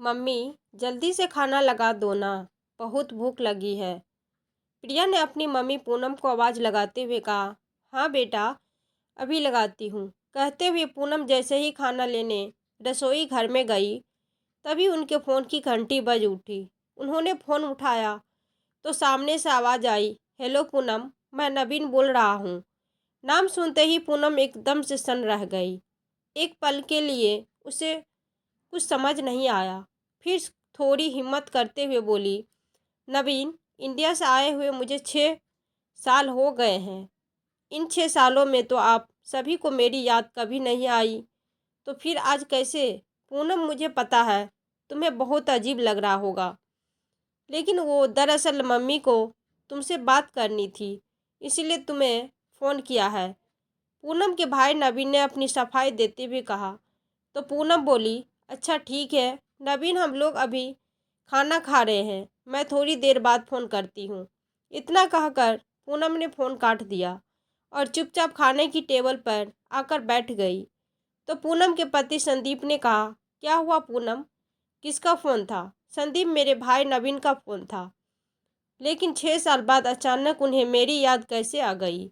Mummy, जल्दी से खाना लगा दो ना, बहुत भूख लगी है। प्रिया ने अपनी मम्मी पूनम को आवाज़ लगाते हुए कहा। हाँ बेटा, अभी लगाती हूँ, कहते हुए पूनम जैसे ही खाना लेने रसोई घर में गई, तभी उनके फ़ोन की घंटी बज उठी। उन्होंने फ़ोन उठाया तो सामने से आवाज़ आई, हेलो पूनम, मैं नवीन बोल रहा हूँ। नाम सुनते ही पूनम एकदम से सन्न रह गई। एक पल के लिए उसे कुछ समझ नहीं आया। फिर थोड़ी हिम्मत करते हुए बोली, नवीन, इंडिया से आए हुए मुझे 6 साल हो गए हैं। इन 6 सालों में तो आप सभी को मेरी याद कभी नहीं आई, तो फिर आज कैसे? पूनम, मुझे पता है तुम्हें बहुत अजीब लग रहा होगा, लेकिन वो दरअसल मम्मी को तुमसे बात करनी थी, इसीलिए तुम्हें फ़ोन किया है। पूनम के भाई नवीन ने अपनी सफाई देते हुए कहा। तो पूनम बोली, अच्छा ठीक है नवीन, हम लोग अभी खाना खा रहे हैं, मैं थोड़ी देर बाद फ़ोन करती हूँ। इतना कहकर पूनम ने फ़ोन काट दिया और चुपचाप खाने की टेबल पर आकर बैठ गई। तो पूनम के पति संदीप ने कहा, क्या हुआ पूनम, किसका फ़ोन था? संदीप, मेरे भाई नवीन का फ़ोन था, लेकिन 6 साल बाद अचानक उन्हें मेरी याद कैसे आ गई?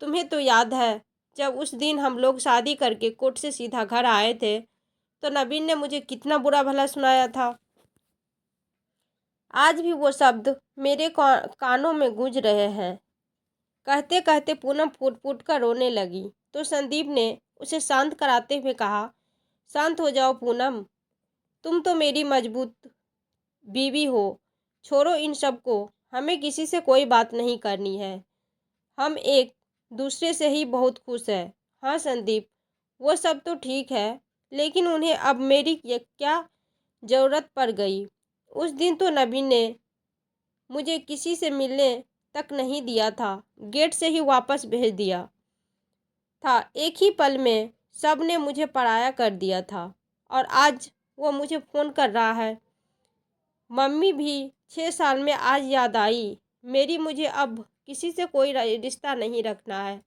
तुम्हें तो याद है, जब उस दिन हम लोग शादी करके कोर्ट से सीधा घर आए थे, तो नवीन ने मुझे कितना बुरा भला सुनाया था। आज भी वो शब्द मेरे कानों में गूंज रहे हैं। कहते कहते पूनम फूट फूट कर रोने लगी। तो संदीप ने उसे शांत कराते हुए कहा, शांत हो जाओ पूनम, तुम तो मेरी मजबूत बीवी हो। छोड़ो इन सब को, हमें किसी से कोई बात नहीं करनी है। हम एक दूसरे से ही बहुत खुश हैं। हाँ संदीप, वो सब तो ठीक है, लेकिन उन्हें अब मेरी क्या ज़रूरत पड़ गई? उस दिन तो नवीन ने मुझे किसी से मिलने तक नहीं दिया था, गेट से ही वापस भेज दिया था। एक ही पल में सब ने मुझे पराया कर दिया था, और आज वो मुझे फ़ोन कर रहा है। मम्मी भी 6 साल में आज याद आई मेरी, मुझे अब किसी से कोई रिश्ता नहीं रखना है।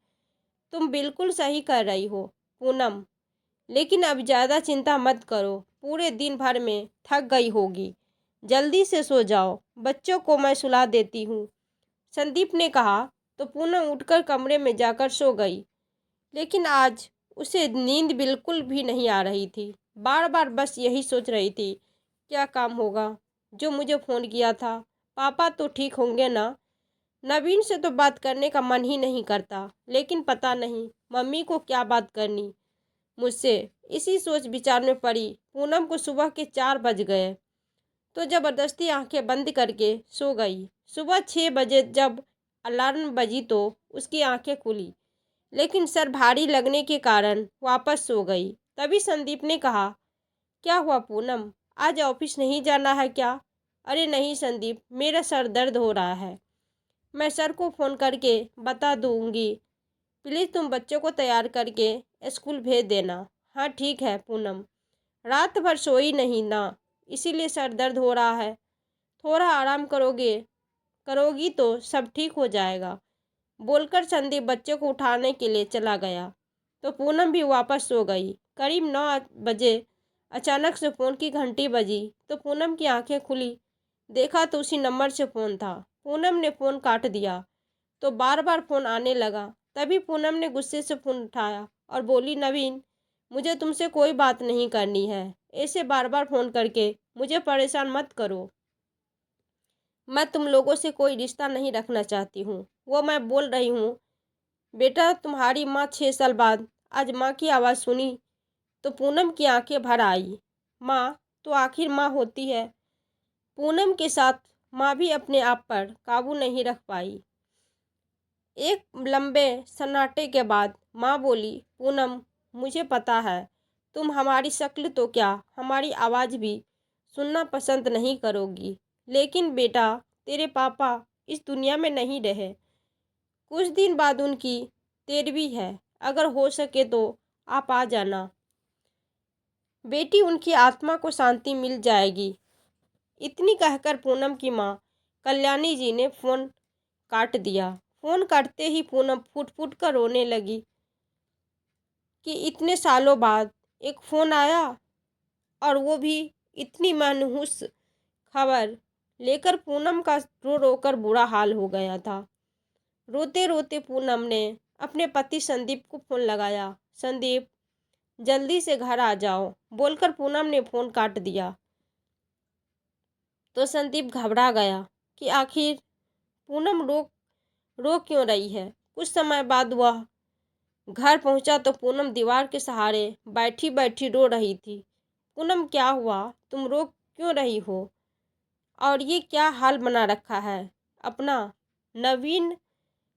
तुम बिल्कुल सही कर रही हो पूनम, लेकिन अब ज़्यादा चिंता मत करो, पूरे दिन भर में थक गई होगी, जल्दी से सो जाओ, बच्चों को मैं सुला देती हूँ, संदीप ने कहा। तो पूनम उठकर कमरे में जाकर सो गई, लेकिन आज उसे नींद बिल्कुल भी नहीं आ रही थी। बार बार बस यही सोच रही थी, क्या काम होगा जो मुझे फ़ोन किया था? पापा तो ठीक होंगे ना? नवीन से तो बात करने का मन ही नहीं करता, लेकिन पता नहीं मम्मी को क्या बात करनी मुझसे। इसी सोच विचार में पड़ी पूनम को सुबह के 4 बज गए, तो ज़बरदस्ती आंखें बंद करके सो गई। सुबह 6 बजे जब अलार्म बजी तो उसकी आंखें खुली, लेकिन सर भारी लगने के कारण वापस सो गई। तभी संदीप ने कहा, क्या हुआ पूनम, आज ऑफिस नहीं जाना है क्या? अरे नहीं संदीप, मेरा सर दर्द हो रहा है, मैं सर को फ़ोन करके बता दूंगी, प्लीज़ तुम बच्चों को तैयार करके स्कूल भेज देना। हाँ ठीक है पूनम, रात भर सोई नहीं ना, इसीलिए सर दर्द हो रहा है, थोड़ा आराम करोगी तो सब ठीक हो जाएगा, बोलकर संदीप बच्चों को उठाने के लिए चला गया। तो पूनम भी वापस सो गई। करीब 9 बजे अचानक से फ़ोन की घंटी बजी, तो पूनम की आंखें खुली, देखा तो उसी नंबर से फ़ोन था। पूनम ने फ़ोन काट दिया तो बार बार फ़ोन आने लगा। तभी पूनम ने गुस्से से फ़ोन उठाया और बोली, नवीन, मुझे तुमसे कोई बात नहीं करनी है, ऐसे बार बार फ़ोन करके मुझे परेशान मत करो। मैं तुम लोगों से कोई रिश्ता नहीं रखना चाहती हूँ, वो मैं बोल रही हूँ। बेटा, तुम्हारी माँ 6 साल बाद आज माँ की आवाज़ सुनी तो पूनम की आंखें भर आई। माँ तो आखिर माँ होती है। पूनम के साथ माँ भी अपने आप पर काबू नहीं रख पाई। एक लंबे सन्नाटे के बाद माँ बोली, पूनम, मुझे पता है तुम हमारी शक्ल तो क्या, हमारी आवाज़ भी सुनना पसंद नहीं करोगी, लेकिन बेटा, तेरे पापा इस दुनिया में नहीं रहे, कुछ दिन बाद उनकी 13वीं है, अगर हो सके तो आप आ जाना, बेटी, उनकी आत्मा को शांति मिल जाएगी। इतनी कहकर पूनम की माँ कल्याणी जी ने फ़ोन काट दिया। फ़ोन काटते ही पूनम फूट फूट कर रोने लगी कि इतने सालों बाद एक फ़ोन आया, और वो भी इतनी मनहूस खबर लेकर पूनम का रो रो कर बुरा हाल हो गया था। रोते रोते पूनम ने अपने पति संदीप को फोन लगाया। संदीप, जल्दी से घर आ जाओ, बोलकर पूनम ने फोन काट दिया। तो संदीप घबरा गया कि आखिर पूनम रो क्यों रही है। कुछ समय बाद वह घर पहुंचा तो पूनम दीवार के सहारे बैठी बैठी रो रही थी। पूनम, क्या हुआ? तुम रो क्यों रही हो? और ये क्या हाल बना रखा है अपना? नवीन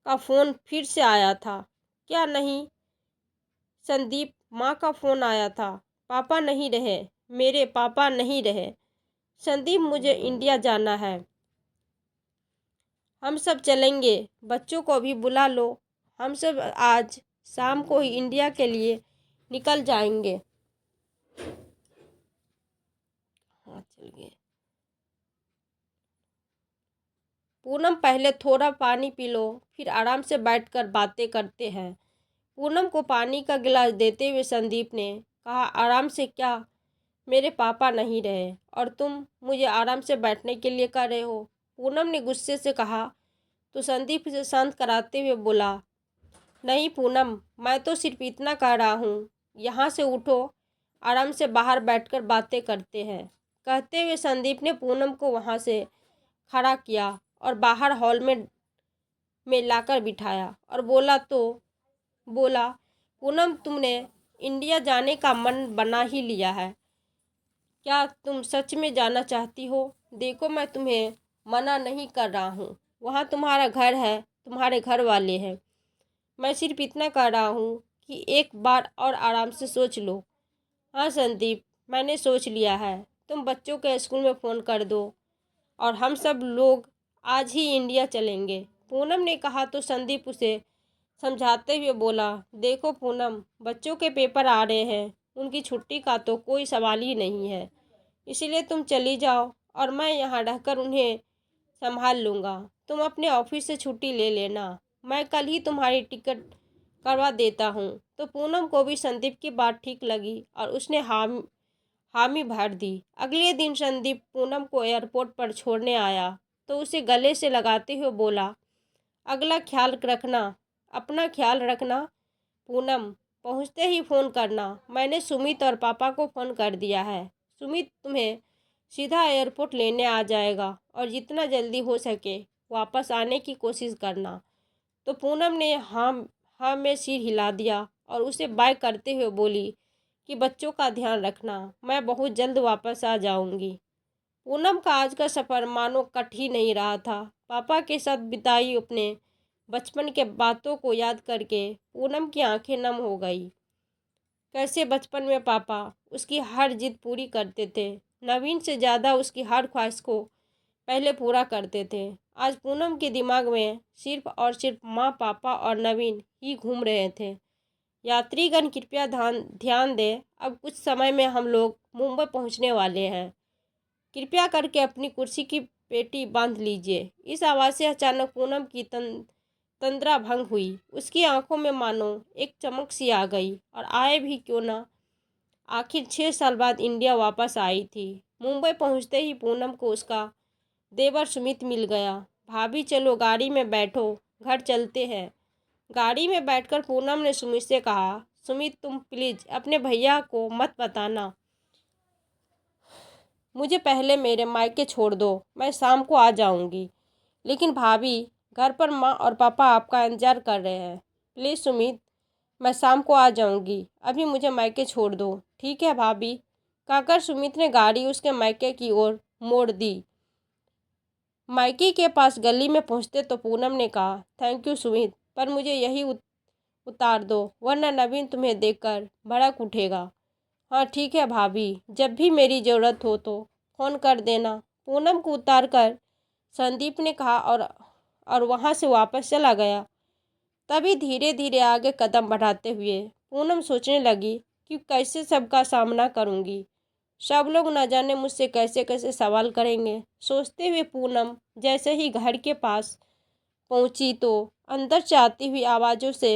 का फोन फिर से आया था क्या? नहीं संदीप, माँ का फोन आया था। पापा नहीं रहे, मेरे पापा नहीं रहे। संदीप, मुझे इंडिया जाना है। हम सब चलेंगे, बच्चों को भी बुला लो। हम सब आज शाम को ही इंडिया के लिए निकल जाएंगे। हाँ, चल गए। पूनम, पहले थोड़ा पानी पी लो, फिर आराम से बैठकर बातें करते हैं। पूनम को पानी का गिलास देते हुए संदीप ने कहा, आराम से क्या? मेरे पापा नहीं रहे और तुम मुझे आराम से बैठने के लिए कह रहे हो? पूनम ने गुस्से से कहा। तो संदीप उसे शांत कराते हुए बोला, नहीं पूनम, मैं तो सिर्फ इतना कह रहा हूँ, यहाँ से उठो, आराम से बाहर बैठकर बातें करते हैं। कहते हुए संदीप ने पूनम को वहाँ से खड़ा किया और बाहर हॉल में लाकर बिठाया और बोला, पूनम, तुमने इंडिया जाने का मन बना ही लिया है क्या? तुम सच में जाना चाहती हो? देखो, मैं तुम्हें मना नहीं कर रहा हूँ, वहाँ तुम्हारा घर है, तुम्हारे घर वाले हैं। मैं सिर्फ इतना कह रहा हूँ कि एक बार और आराम से सोच लो। हाँ संदीप, मैंने सोच लिया है। तुम बच्चों के स्कूल में फ़ोन कर दो और हम सब लोग आज ही इंडिया चलेंगे। पूनम ने कहा तो संदीप उसे समझाते हुए बोला, देखो पूनम, बच्चों के पेपर आ रहे हैं, उनकी छुट्टी का तो कोई सवाल ही नहीं है, इसलिए तुम चली जाओ और मैं यहाँ रहकर उन्हें संभाल लूँगा। तुम अपने ऑफिस से छुट्टी ले लेना, मैं कल ही तुम्हारी टिकट करवा देता हूँ। तो पूनम को भी संदीप की बात ठीक लगी और उसने हामी भर दी। अगले दिन संदीप पूनम को एयरपोर्ट पर छोड़ने आया तो उसे गले से लगाते हुए बोला, अगला ख्याल रखना, अपना ख्याल रखना पूनम, पहुँचते ही फ़ोन करना। मैंने सुमित और पापा को फ़ोन कर दिया है, सुमित तुम्हें सीधा एयरपोर्ट लेने आ जाएगा और जितना जल्दी हो सके वापस आने की कोशिश करना। तो पूनम ने हाँ में सिर हिला दिया और उसे बाय करते हुए बोली कि बच्चों का ध्यान रखना, मैं बहुत जल्द वापस आ जाऊंगी। पूनम का आज का सफ़र मानो कट ही नहीं रहा था। पापा के साथ बिताई अपने बचपन के बातों को याद करके पूनम की आंखें नम हो गई। कैसे बचपन में पापा उसकी हर जिद पूरी करते थे, नवीन से ज़्यादा उसकी हर ख्वाहिश को पहले पूरा करते थे। आज पूनम के दिमाग में सिर्फ और सिर्फ माँ, पापा और नवीन ही घूम रहे थे। यात्रीगण कृपया ध्यान दें, अब कुछ समय में हम लोग मुंबई पहुंचने वाले हैं। कृपया करके अपनी कुर्सी की पेटी बांध लीजिए। इस आवाज़ से अचानक पूनम की तंद्रा भंग हुई। उसकी आंखों में मानो एक चमक सी आ गई और आए भी क्यों ना, आखिर 6 साल बाद इंडिया वापस आई थी। मुंबई पहुंचते ही पूनम को उसका देवर सुमित मिल गया। भाभी, चलो गाड़ी में बैठो, घर चलते हैं। गाड़ी में बैठकर पूनम ने सुमित से कहा, सुमित तुम प्लीज़ अपने भैया को मत बताना, मुझे पहले मेरे मायके छोड़ दो, मैं शाम को आ जाऊंगी। लेकिन भाभी, घर पर माँ और पापा आपका इंतज़ार कर रहे हैं। प्लीज़ सुमित, मैं शाम को आ जाऊंगी, अभी मुझे मायके छोड़ दो। ठीक है भाभी, कहकर सुमित ने गाड़ी उसके मायके की ओर मोड़ दी। मायके के पास गली में पहुंचते तो पूनम ने कहा, थैंक यू सुमित, पर मुझे यही उतार दो, वरना नवीन तुम्हें देखकर भड़क उठेगा। हाँ ठीक है भाभी, जब भी मेरी ज़रूरत हो तो फ़ोन कर देना। पूनम को उतार कर संदीप ने कहा और वहाँ से वापस चला गया। तभी धीरे धीरे आगे कदम बढ़ाते हुए पूनम सोचने लगी कि कैसे सबका सामना करूँगी। सब लोग न जाने मुझसे कैसे कैसे सवाल करेंगे। सोचते हुए पूनम जैसे ही घर के पास पहुंची तो अंदर से आती हुई आवाज़ों से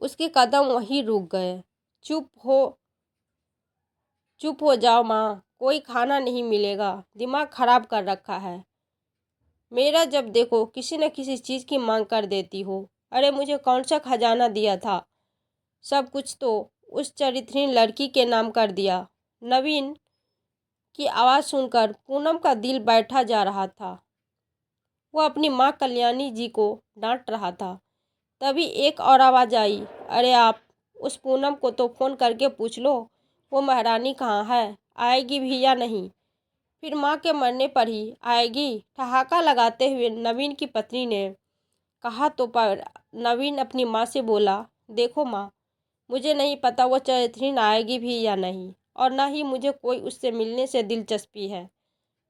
उसके कदम वहीं रुक गए। चुप हो चुप हो जाओ माँ, कोई खाना नहीं मिलेगा, दिमाग खराब कर रखा है। मेरा जब देखो किसी न किसी चीज़ की मांग कर देती हो। अरे मुझे कौन सा खजाना दिया था? सब कुछ तो उस चरित्रहीन लड़की के नाम कर दिया। नवीन की आवाज़ सुनकर पूनम का दिल बैठा जा रहा था। वो अपनी माँ कल्याणी जी को डांट रहा था। तभी एक और आवाज़ आई, अरे आप उस पूनम को तो फ़ोन करके पूछ लो वो महारानी कहाँ है, आएगी भी या नहीं। फिर माँ के मरने पर ही आएगी, ठहाका लगाते हुए नवीन की पत्नी ने कहा। तो पर नवीन अपनी माँ से बोला, देखो माँ, मुझे नहीं पता वो चरित्रीन आएगी भी या नहीं, और ना ही मुझे कोई उससे मिलने से दिलचस्पी है।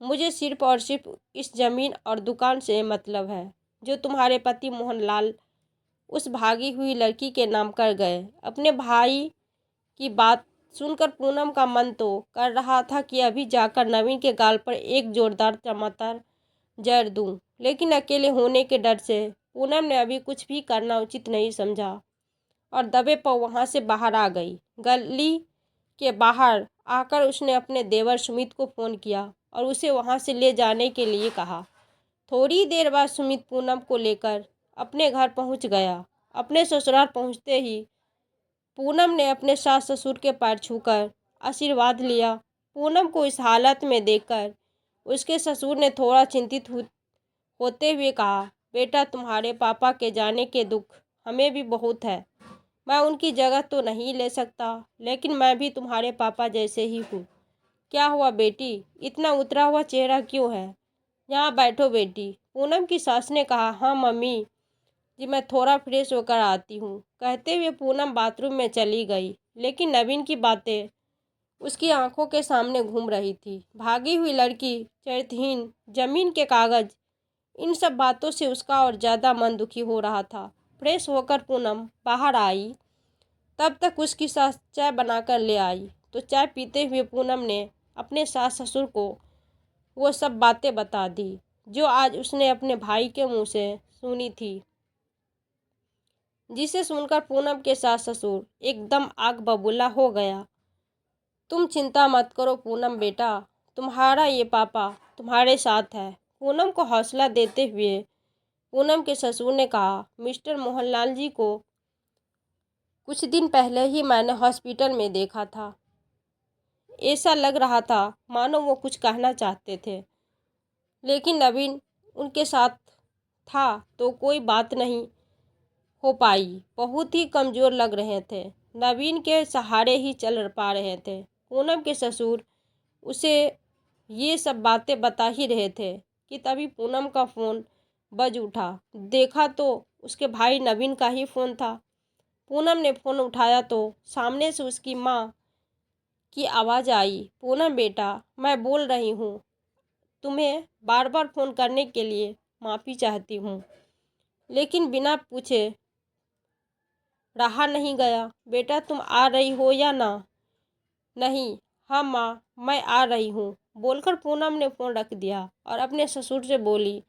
मुझे सिर्फ और सिर्फ इस ज़मीन और दुकान से मतलब है जो तुम्हारे पति मोहनलाल उस भागी हुई लड़की के नाम कर गए। अपने भाई की बात सुनकर पूनम का मन तो कर रहा था कि अभी जाकर नवीन के गाल पर एक जोरदार टमाटर जड़ दूं, लेकिन अकेले होने के डर से पूनम ने अभी कुछ भी करना उचित नहीं समझा और दबे पर वहां से बाहर आ गई। गली के बाहर आकर उसने अपने देवर सुमित को फ़ोन किया और उसे वहां से ले जाने के लिए कहा। थोड़ी देर बाद सुमित पूनम को लेकर अपने घर पहुंच गया। अपने ससुराल पहुंचते ही पूनम ने अपने सास ससुर के पैर छूकर आशीर्वाद लिया। पूनम को इस हालत में देखकर उसके ससुर ने थोड़ा चिंतित होते हुए कहा, बेटा तुम्हारे पापा के जाने के दुख हमें भी बहुत है। मैं उनकी जगह तो नहीं ले सकता, लेकिन मैं भी तुम्हारे पापा जैसे ही हूँ। क्या हुआ बेटी, इतना उतरा हुआ चेहरा क्यों है? यहाँ बैठो बेटी। पूनम की सास ने कहा। हाँ मम्मी जी, मैं थोड़ा फ्रेश होकर आती हूँ, कहते हुए पूनम बाथरूम में चली गई। लेकिन नवीन की बातें उसकी आंखों के सामने घूम रही थी। भागी हुई लड़की, चरित्रहीन, जमीन के कागज, इन सब बातों से उसका और ज़्यादा मन दुखी हो रहा था। फ्रेश होकर पूनम बाहर आई, तब तक उसकी सास चाय बनाकर ले आई। तो चाय पीते हुए पूनम ने अपने सास ससुर को वो सब बातें बता दी जो आज उसने अपने भाई के मुंह से सुनी थी, जिसे सुनकर पूनम के सास ससुर एकदम आग बबूला हो गया। तुम चिंता मत करो पूनम बेटा, तुम्हारा ये पापा तुम्हारे साथ है। पूनम को हौसला देते हुए पूनम के ससुर ने कहा, मिस्टर मोहनलाल जी को कुछ दिन पहले ही मैंने हॉस्पिटल में देखा था। ऐसा लग रहा था मानो वो कुछ कहना चाहते थे, लेकिन नवीन उनके साथ था तो कोई बात नहीं हो पाई। बहुत ही कमज़ोर लग रहे थे, नवीन के सहारे ही चल पा रहे थे। पूनम के ससुर उसे ये सब बातें बता ही रहे थे कि तभी पूनम का फ़ोन बज उठा। देखा तो उसके भाई नवीन का ही फ़ोन था। पूनम ने फ़ोन उठाया तो सामने से उसकी माँ की आवाज़ आई, पूनम बेटा मैं बोल रही हूँ, तुम्हें बार बार फ़ोन करने के लिए माफ़ी चाहती हूँ, लेकिन बिना पूछे रहा नहीं गया। बेटा तुम आ रही हो या ना? नहीं। हाँ माँ मैं आ रही हूँ, बोलकर पूनम ने फ़ोन रख दिया और अपने ससुर से बोली,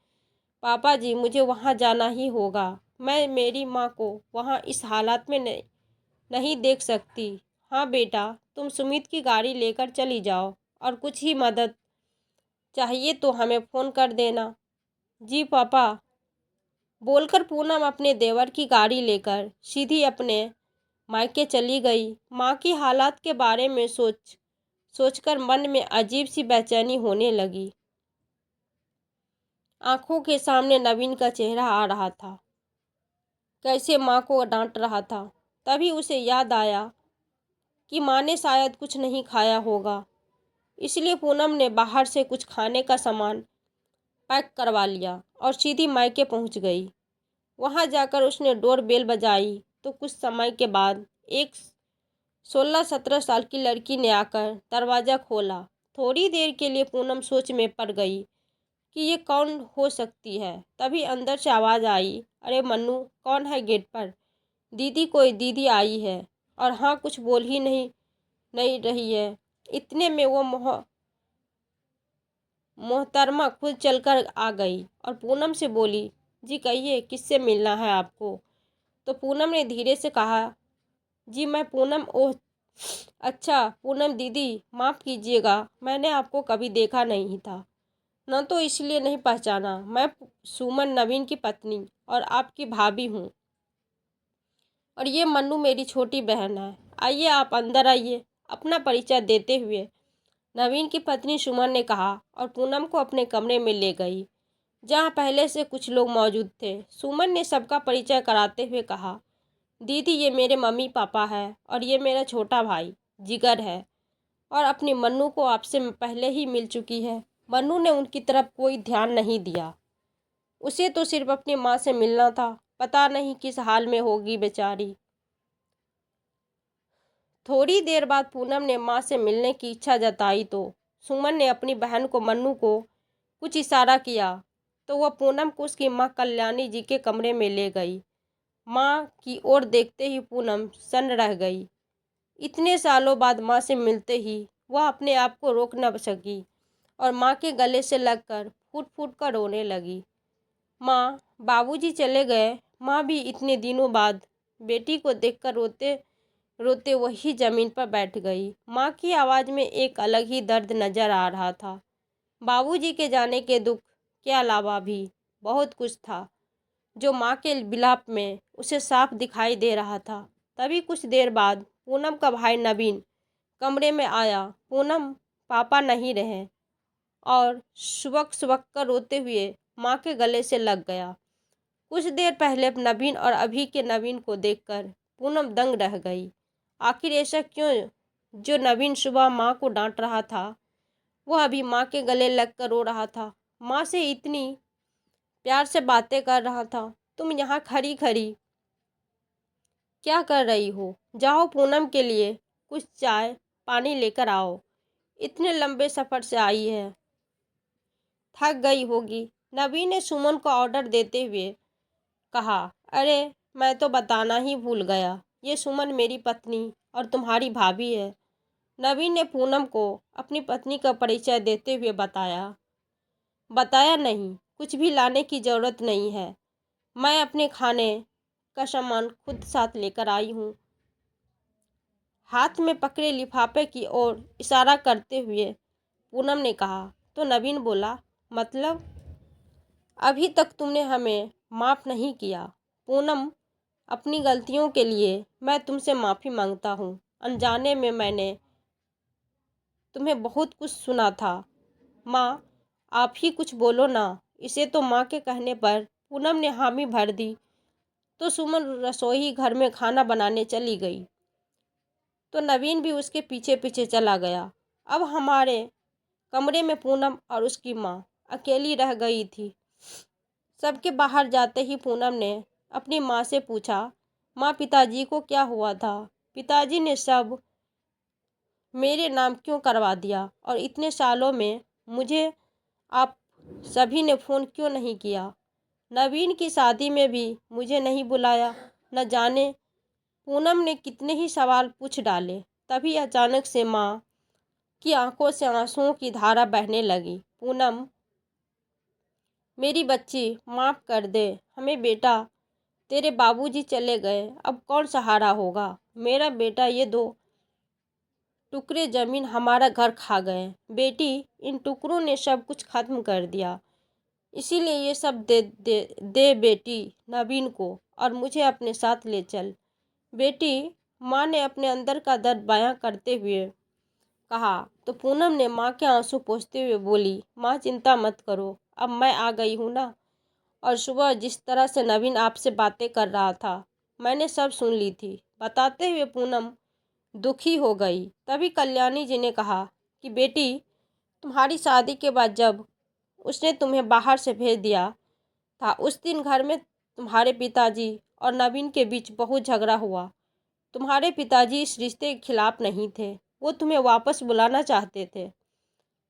पापा जी मुझे वहाँ जाना ही होगा। मैं मेरी माँ को वहाँ इस हालत में नहीं देख सकती। हाँ बेटा तुम सुमित की गाड़ी लेकर चली जाओ और कुछ ही मदद चाहिए तो हमें फ़ोन कर देना। जी पापा, बोलकर पूनम अपने देवर की गाड़ी लेकर सीधी अपने मायके चली गई। माँ की हालात के बारे में सोचकर मन में अजीब सी बेचैनी होने लगी। आंखों के सामने नवीन का चेहरा आ रहा था, कैसे माँ को डांट रहा था। तभी उसे याद आया कि माँ ने शायद कुछ नहीं खाया होगा, इसलिए पूनम ने बाहर से कुछ खाने का सामान पैक करवा लिया और सीधी मायके पहुंच गई। वहां जाकर उसने डोर बेल बजाई तो कुछ समय के बाद एक 16-17 साल की लड़की ने आकर दरवाज़ा खोला। थोड़ी देर के लिए पूनम सोच में पड़ गई कि ये कौन हो सकती है। तभी अंदर से आवाज़ आई, अरे मन्नू कौन है गेट पर? दीदी कोई दीदी आई है और हाँ कुछ बोल ही नहीं रही है। इतने में वो मोहतरमा खुद चलकर आ गई और पूनम से बोली, जी कहिए किससे मिलना है आपको? तो पूनम ने धीरे से कहा, जी मैं पूनम ओह अच्छा पूनम दीदी, माफ़ कीजिएगा, मैंने आपको कभी देखा नहीं था, न तो इसलिए नहीं पहचाना। मैं सुमन, नवीन की पत्नी और आपकी भाभी हूँ, और ये मन्नू मेरी छोटी बहन है। आइए आप अंदर आइए। अपना परिचय देते हुए नवीन की पत्नी सुमन ने कहा और पूनम को अपने कमरे में ले गई, जहाँ पहले से कुछ लोग मौजूद थे। सुमन ने सबका परिचय कराते हुए कहा, दीदी ये मेरे मम्मी पापा है और ये मेरा छोटा भाई जिगर है, और अपनी मन्नू को आपसे पहले ही मिल चुकी है। मन्नू ने उनकी तरफ कोई ध्यान नहीं दिया। उसे तो सिर्फ अपनी माँ से मिलना था। पता नहीं किस हाल में होगी बेचारी। थोड़ी देर बाद पूनम ने माँ से मिलने की इच्छा जताई तो सुमन ने अपनी बहन को, मन्नू को कुछ इशारा किया तो वह पूनम को उसकी माँ कल्याणी जी के कमरे में ले गई। माँ की ओर देखते ही पूनम सन्न रह गई। इतने सालों बाद माँ से मिलते ही वह अपने आप को रोक न सकी और माँ के गले से लगकर फूट फूट कर रोने लगी। माँ, बाबूजी चले गए। माँ भी इतने दिनों बाद बेटी को देखकर रोते रोते वही जमीन पर बैठ गई। माँ की आवाज़ में एक अलग ही दर्द नजर आ रहा था। बाबूजी के जाने के दुख के अलावा भी बहुत कुछ था जो माँ के विलाप में उसे साफ दिखाई दे रहा था। तभी कुछ देर बाद पूनम का भाई नवीन कमरे में आया। पूनम, पापा नहीं रहे, और सुबक सुबक कर रोते हुए माँ के गले से लग गया। कुछ देर पहले नवीन और अभी के नवीन को देखकर पूनम दंग रह गई। आखिर ऐसा क्यों? जो नवीन सुबह माँ को डांट रहा था, वह अभी माँ के गले लगकर रो रहा था। माँ से इतनी प्यार से बातें कर रहा था। तुम यहाँ खड़ी खड़ी क्या कर रही हो? जाओ पूनम के लिए कुछ चाय पानी लेकर आओ। इतने लंबे सफ़र से आई है, थक गई होगी। नवीन ने सुमन को ऑर्डर देते हुए कहा। अरे मैं तो बताना ही भूल गया, ये सुमन मेरी पत्नी और तुम्हारी भाभी है। नवीन ने पूनम को अपनी पत्नी का परिचय देते हुए बताया। बताया नहीं, कुछ भी लाने की ज़रूरत नहीं है। मैं अपने खाने का सामान खुद साथ लेकर आई हूँ। हाथ में पकड़े लिफाफे की ओर इशारा करते हुए पूनम ने कहा। तो नवीन बोला, मतलब अभी तक तुमने हमें माफ़ नहीं किया। पूनम, अपनी गलतियों के लिए मैं तुमसे माफ़ी मांगता हूँ। अनजाने में मैंने तुम्हें बहुत कुछ सुना था। माँ, आप ही कुछ बोलो ना। इसे तो माँ के कहने पर पूनम ने हामी भर दी तो सुमन रसोई घर में खाना बनाने चली गई, तो नवीन भी उसके पीछे पीछे चला गया। अब हमारे कमरे में पूनम और उसकी माँ अकेली रह गई थी। सबके बाहर जाते ही पूनम ने अपनी माँ से पूछा, माँ पिताजी को क्या हुआ था? पिताजी ने सब मेरे नाम क्यों करवा दिया, और इतने सालों में मुझे आप सभी ने फ़ोन क्यों नहीं किया? नवीन की शादी में भी मुझे नहीं बुलाया। न जाने पूनम ने कितने ही सवाल पूछ डाले। तभी अचानक से माँ की आंखों से आंसुओं की धारा बहने लगी। पूनम, मेरी बच्ची, माफ़ कर दे हमें बेटा। तेरे बाबूजी चले गए, अब कौन सहारा होगा? मेरा बेटा, ये 2 टुकड़े ज़मीन हमारा घर खा गए। बेटी, इन टुकड़ों ने सब कुछ खत्म कर दिया। इसीलिए ये सब दे दे दे बेटी नवीन को, और मुझे अपने साथ ले चल। बेटी, माँ ने अपने अंदर का दर्द बयां करते हुए कहा। तो पूनम ने माँ के आंसू पोंछते हुए बोली, माँ चिंता मत करो, अब मैं आ गई हूँ ना। और सुबह जिस तरह से नवीन आपसे बातें कर रहा था, मैंने सब सुन ली थी। बताते हुए पूनम दुखी हो गई। तभी कल्याणी जी ने कहा कि बेटी, तुम्हारी शादी के बाद जब उसने तुम्हें बाहर से भेज दिया था, उस दिन घर में तुम्हारे पिताजी और नवीन के बीच बहुत झगड़ा हुआ। तुम्हारे पिताजी इस रिश्ते के खिलाफ नहीं थे, वो तुम्हें वापस बुलाना चाहते थे।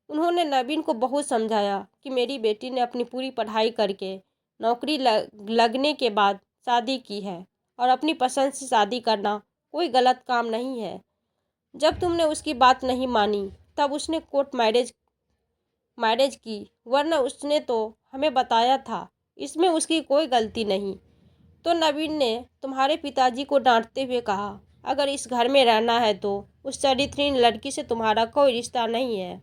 उन्होंने नवीन को बहुत समझाया कि मेरी बेटी ने अपनी पूरी पढ़ाई करके नौकरी लगने के बाद शादी की है, और अपनी पसंद से शादी करना कोई गलत काम नहीं है। जब तुमने उसकी बात नहीं मानी, तब उसने कोर्ट मैरिज की, वरना उसने तो हमें बताया था। इसमें उसकी कोई गलती नहीं। तो नवीन ने तुम्हारे पिताजी को डांटते हुए कहा, अगर इस घर में रहना है तो उस चरित्रहीन लड़की से तुम्हारा कोई रिश्ता नहीं है,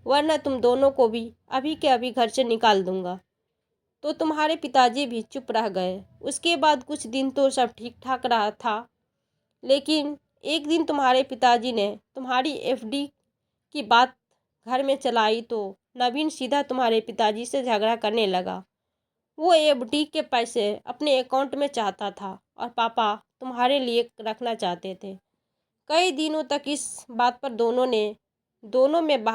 वरना तुम दोनों को भी अभी के अभी घर से निकाल दूंगा। तो तुम्हारे पिताजी भी चुप रह गए। उसके बाद कुछ दिन तो सब ठीक ठाक रहा था, लेकिन एक दिन तुम्हारे पिताजी ने तुम्हारी एफडी की बात घर में चलाई तो नवीन सीधा तुम्हारे पिताजी से झगड़ा करने लगा। वो एफडी के पैसे अपने अकाउंट में चाहता था और पापा तुम्हारे लिए रखना चाहते थे। कई दिनों तक इस बात पर दोनों में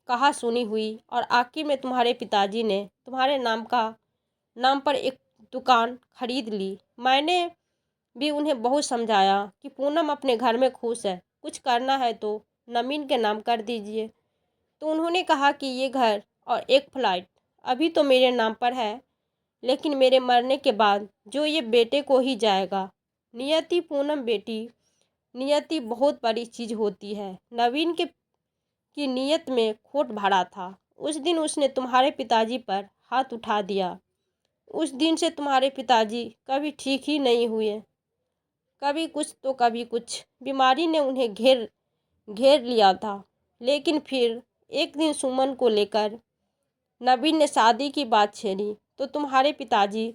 कहा सुनी हुई और आखिर में तुम्हारे पिताजी ने तुम्हारे नाम पर एक दुकान खरीद ली। मैंने भी उन्हें बहुत समझाया कि पूनम अपने घर में खुश है, कुछ करना है तो नवीन के नाम कर दीजिए। तो उन्होंने कहा कि ये घर और एक फ्लाइट अभी तो मेरे नाम पर है, लेकिन मेरे मरने के बाद जो ये बेटे को ही जाएगा। नियति पूनम बेटी, नियति बहुत बड़ी चीज़ होती है। नवीन के की नीयत में खोट भरा था। उस दिन उसने तुम्हारे पिताजी पर हाथ उठा दिया। उस दिन से तुम्हारे पिताजी कभी ठीक ही नहीं हुए। कभी कुछ तो कभी कुछ बीमारी ने उन्हें घेर घेर लिया था। लेकिन फिर एक दिन सुमन को लेकर नवीन ने शादी की बात छेड़ी तो तुम्हारे पिताजी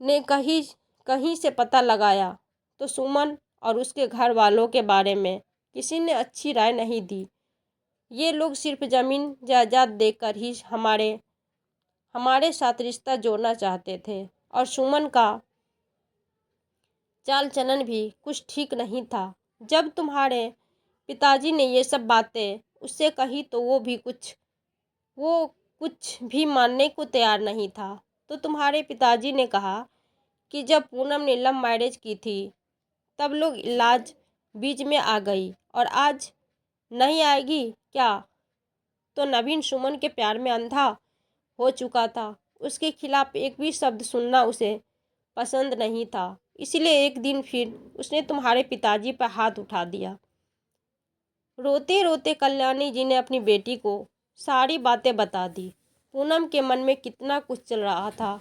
ने कहीं कहीं से पता लगाया तो सुमन और उसके घर वालों के बारे में किसी ने अच्छी राय नहीं दी। ये लोग सिर्फ ज़मीन जायदाद देकर ही हमारे साथ रिश्ता जोड़ना चाहते थे और सुमन का चाल चलन भी कुछ ठीक नहीं था। जब तुम्हारे पिताजी ने ये सब बातें उससे कही तो वो कुछ भी मानने को तैयार नहीं था। तो तुम्हारे पिताजी ने कहा कि जब पूनम ने लव मैरिज की थी तब लोग इलाज बीच में आ गई और आज नहीं आएगी क्या। तो नवीन सुमन के प्यार में अंधा हो चुका था। उसके खिलाफ एक भी शब्द सुनना उसे पसंद नहीं था। इसलिए एक दिन फिर उसने तुम्हारे पिताजी पर हाथ उठा दिया। रोते रोते कल्याणी जी ने अपनी बेटी को सारी बातें बता दी। पूनम के मन में कितना कुछ चल रहा था,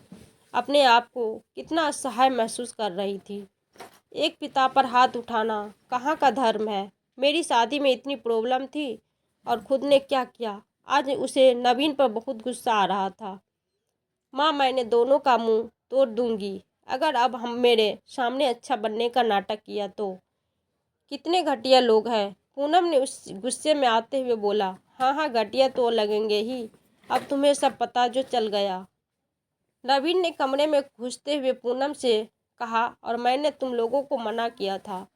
अपने आप को कितना असहाय महसूस कर रही थी। एक पिता पर हाथ उठाना कहाँ का धर्म है। मेरी शादी में इतनी प्रॉब्लम थी और खुद ने क्या किया। आज उसे नवीन पर बहुत गुस्सा आ रहा था। माँ, मैंने दोनों का मुंह तोड़ दूंगी अगर अब हम मेरे सामने अच्छा बनने का नाटक किया तो। कितने घटिया लोग हैं, पूनम ने उस गुस्से में आते हुए बोला। हाँ हाँ, घटिया तो लगेंगे ही, अब तुम्हें सब पता जो चल गया। नवीन ने कमरे में घुसते हुए पूनम से कहा, और मैंने तुम लोगों को मना किया था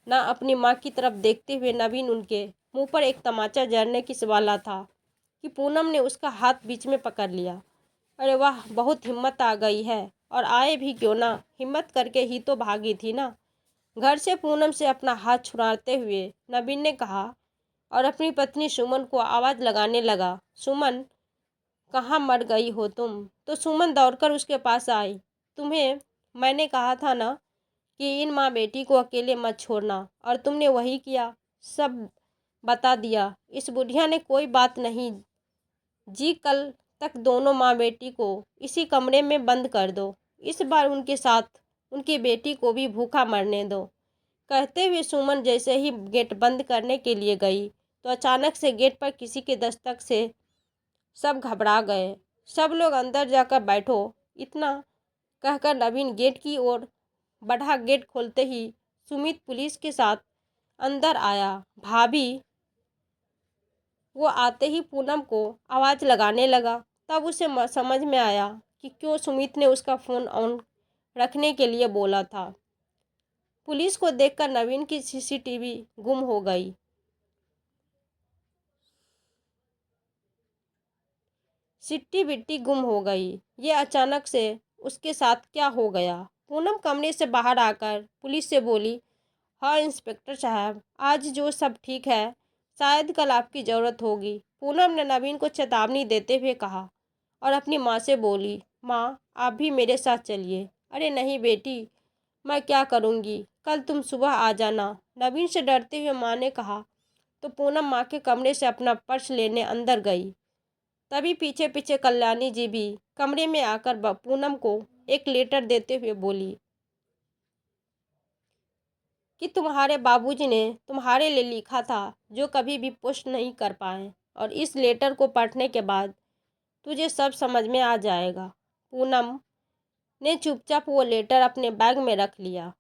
ना। अपनी माँ की तरफ देखते हुए नवीन उनके मुंह पर एक तमाचा जड़ने की वाला था कि पूनम ने उसका हाथ बीच में पकड़ लिया। अरे वाह, बहुत हिम्मत आ गई है, और आए भी क्यों ना, हिम्मत करके ही तो भागी थी ना। घर से पूनम से अपना हाथ छुड़ाते हुए नवीन ने कहा और अपनी पत्नी सुमन को आवाज़ लगाने लगा। सुमन, कहाँ मर गई हो तुम। तो सुमन दौड़कर उसके पास आई। तुम्हें मैंने कहा था ना कि इन माँ बेटी को अकेले मत छोड़ना, और तुमने वही किया, सब बता दिया। इस बुढ़िया ने कोई बात नहीं जी। कल तक दोनों माँ बेटी को इसी कमरे में बंद कर दो। इस बार उनके साथ उनकी बेटी को भी भूखा मरने दो। कहते हुए सुमन जैसे ही गेट बंद करने के लिए गई तो अचानक से गेट पर किसी के दस्तक से सब घबरा गए। सब लोग अंदर जाकर बैठो, इतना कहकर नवीन गेट की ओर बढ़ा। गेट खोलते ही सुमित पुलिस के साथ अंदर आया। भाभी, वो आते ही पूनम को आवाज़ लगाने लगा। तब उसे समझ में आया कि क्यों सुमित ने उसका फ़ोन ऑन रखने के लिए बोला था। पुलिस को देखकर नवीन की सीसीटीवी गुम हो गई। सिट्टी बिट्टी गुम हो गई। ये अचानक से उसके साथ क्या हो गया। पूनम कमरे से बाहर आकर पुलिस से बोली, हाँ इंस्पेक्टर साहब, आज जो सब ठीक है, शायद कल आपकी ज़रूरत होगी। पूनम ने नवीन को चेतावनी देते हुए कहा और अपनी माँ से बोली, माँ आप भी मेरे साथ चलिए। अरे नहीं बेटी, मैं क्या करूँगी, कल तुम सुबह आ जाना, नवीन से डरते हुए माँ ने कहा। तो पूनम माँ के कमरे से अपना पर्स लेने अंदर गई। तभी पीछे पीछे कल्याणी जी भी कमरे में आकर पूनम को एक लेटर देते हुए बोली, कि तुम्हारे बाबूजी ने तुम्हारे लिए लिखा था, जो कभी भी पोस्ट नहीं कर पाए, और इस लेटर को पढ़ने के बाद तुझे सब समझ में आ जाएगा। पूनम ने चुपचाप वो लेटर अपने बैग में रख लिया।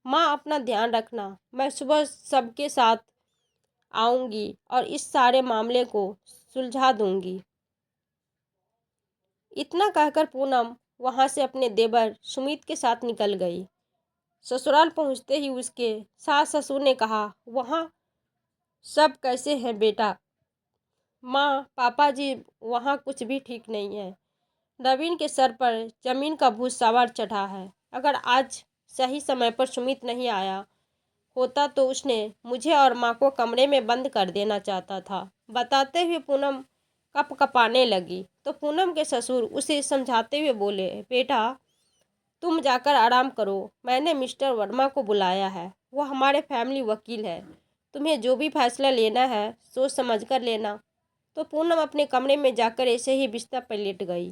माँ, अपना ध्यान रखना, मैं सुबह सबके साथ आऊँगी और इस सारे मामले को सुलझा दूँगी। इतना कहकर पूनम वहाँ से अपने देवर सुमित के साथ निकल गई। ससुराल पहुँचते ही उसके सास ससुर ने कहा, वहाँ सब कैसे हैं बेटा? माँ, पापा जी, वहाँ कुछ भी ठीक नहीं है। नवीन के सर पर जमीन का भूत सवार चढ़ा है। अगर आज सही समय पर सुमित नहीं आया होता तो उसने मुझे और माँ को कमरे में बंद कर देना चाहता था। बताते हुए पूनम कपकपाने लगी तो पूनम के ससुर उसे समझाते हुए बोले, बेटा तुम जाकर आराम करो, मैंने मिस्टर वर्मा को बुलाया है, वो हमारे फैमिली वकील है, तुम्हें जो भी फैसला लेना है सोच समझ कर लेना। तो पूनम अपने कमरे में जाकर ऐसे ही बिस्तर पर लेट गई।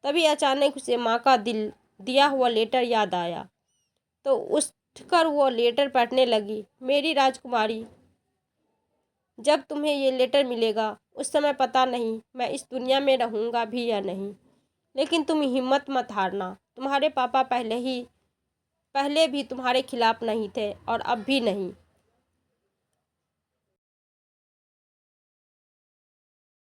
तभी अचानक उसे माँ का दिया हुआ लेटर याद आया, तो उठकर वो लेटर पढ़ने लगी। मेरी राजकुमारी, जब तुम्हें ये लेटर मिलेगा उस समय पता नहीं मैं इस दुनिया में रहूँगा भी या नहीं, लेकिन तुम हिम्मत मत हारना। तुम्हारे पापा पहले भी तुम्हारे खिलाफ नहीं थे और अब भी नहीं।